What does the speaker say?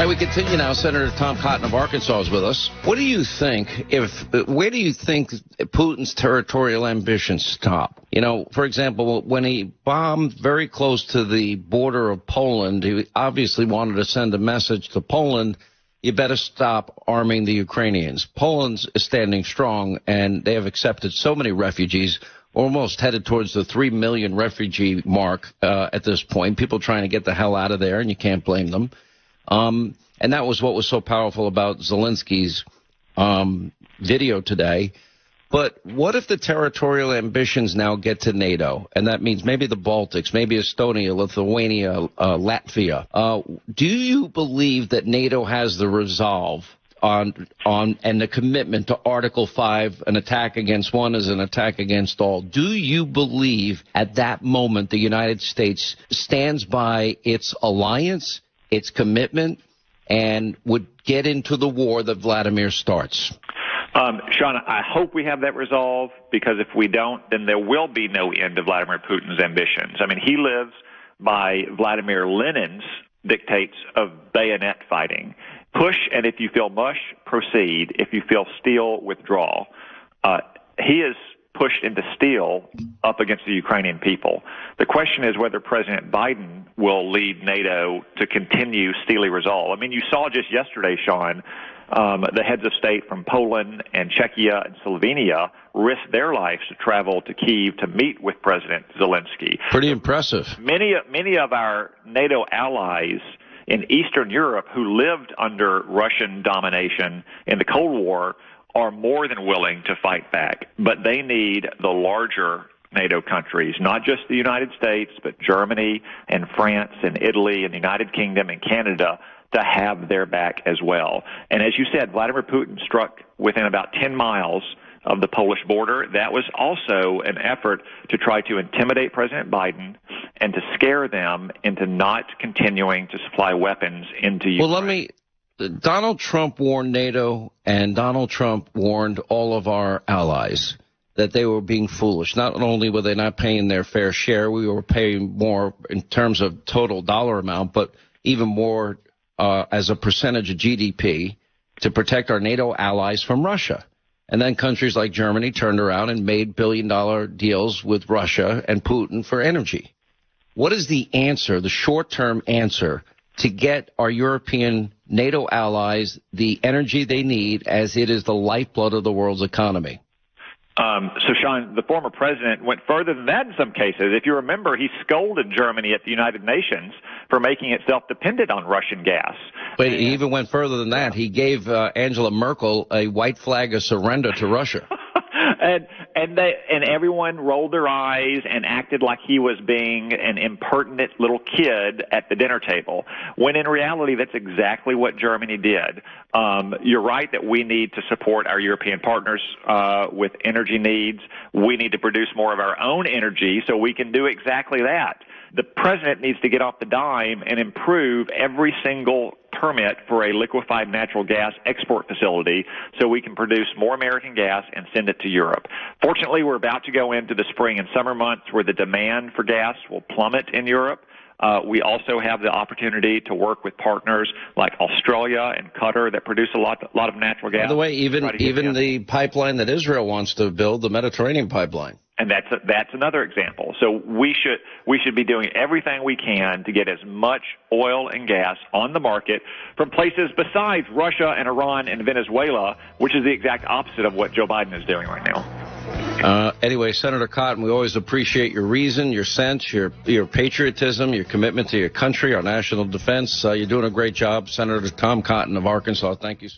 All right, we continue now. Senator Tom Cotton of Arkansas is with us. What do you think, where do you think Putin's territorial ambitions stop? You know, for example, when he bombed very close to the border of Poland, he obviously wanted to send a message to Poland, you better stop arming the Ukrainians. Poland is standing strong, and they have accepted so many refugees, almost headed towards the 3 million refugee mark at this point. People trying to get the hell out of there, and you can't blame them. And that was what was so powerful about Zelensky's video today. But what if the territorial ambitions now get to NATO? And that means maybe the Baltics, maybe Estonia, Lithuania, Latvia. Do you believe that NATO has the resolve on and the commitment to Article 5, an attack against one is an attack against all? Do you believe at that moment the United States stands by its alliance, its commitment, and would get into the war that Vladimir starts? Sean, I hope we have that resolve, because if we don't, then there will be no end to Vladimir Putin's ambitions. I mean, he lives by Vladimir Lenin's dictates of bayonet fighting. Push, and if you feel mush, proceed. If you feel steel, withdraw. He is pushed into steel up against the Ukrainian people. The question is whether President Biden will lead NATO to continue steely resolve. I mean, you saw just yesterday, Sean, the heads of state from Poland and Czechia and Slovenia risked their lives to travel to Kyiv to meet with President Zelensky. Pretty impressive. Many of our NATO allies in Eastern Europe who lived under Russian domination in the Cold War are more than willing to fight back, but they need the larger NATO countries, not just the United States, but Germany and France and Italy and the United Kingdom and Canada to have their back as well. And as you said, Vladimir Putin struck within about 10 miles of the Polish border. That was also an effort to try to intimidate President Biden and to scare them into not continuing to supply weapons into Ukraine. Donald Trump warned NATO, and Donald Trump warned all of our allies that they were being foolish. Not only were they not paying their fair share, we were paying more in terms of total dollar amount, but even more as a percentage of GDP to protect our NATO allies from Russia. And then countries like Germany turned around and made billion-dollar deals with Russia and Putin for energy. What is the answer, the short-term answer, to get our European NATO allies the energy they need, as it is the lifeblood of the world's economy? So, Sean, the former president went further than that in some cases. If you remember, he scolded Germany at the United Nations for making itself dependent on Russian gas. But he even went further than that. He gave Angela Merkel a white flag of surrender to Russia. And everyone rolled their eyes and acted like he was being an impertinent little kid at the dinner table, when in reality that's exactly what Germany did. You're right that we need to support our European partners with energy needs. We need to produce more of our own energy so we can do exactly that. The president needs to get off the dime and improve every single permit for a liquefied natural gas export facility so we can produce more American gas and send it to Europe. Fortunately, we're about to go into the spring and summer months where the demand for gas will plummet in Europe. We also have the opportunity to work with partners like Australia and Qatar that produce a lot of natural gas. By the way, even the pipeline that Israel wants to build, the Mediterranean pipeline. And that's another example. So we should be doing everything we can to get as much oil and gas on the market from places besides Russia and Iran and Venezuela, which is the exact opposite of what Joe Biden is doing right now. Anyway, Senator Cotton, we always appreciate your reason, your sense, your patriotism, your commitment to your country, our national defense. You're doing a great job. Senator Tom Cotton of Arkansas, thank you, sir.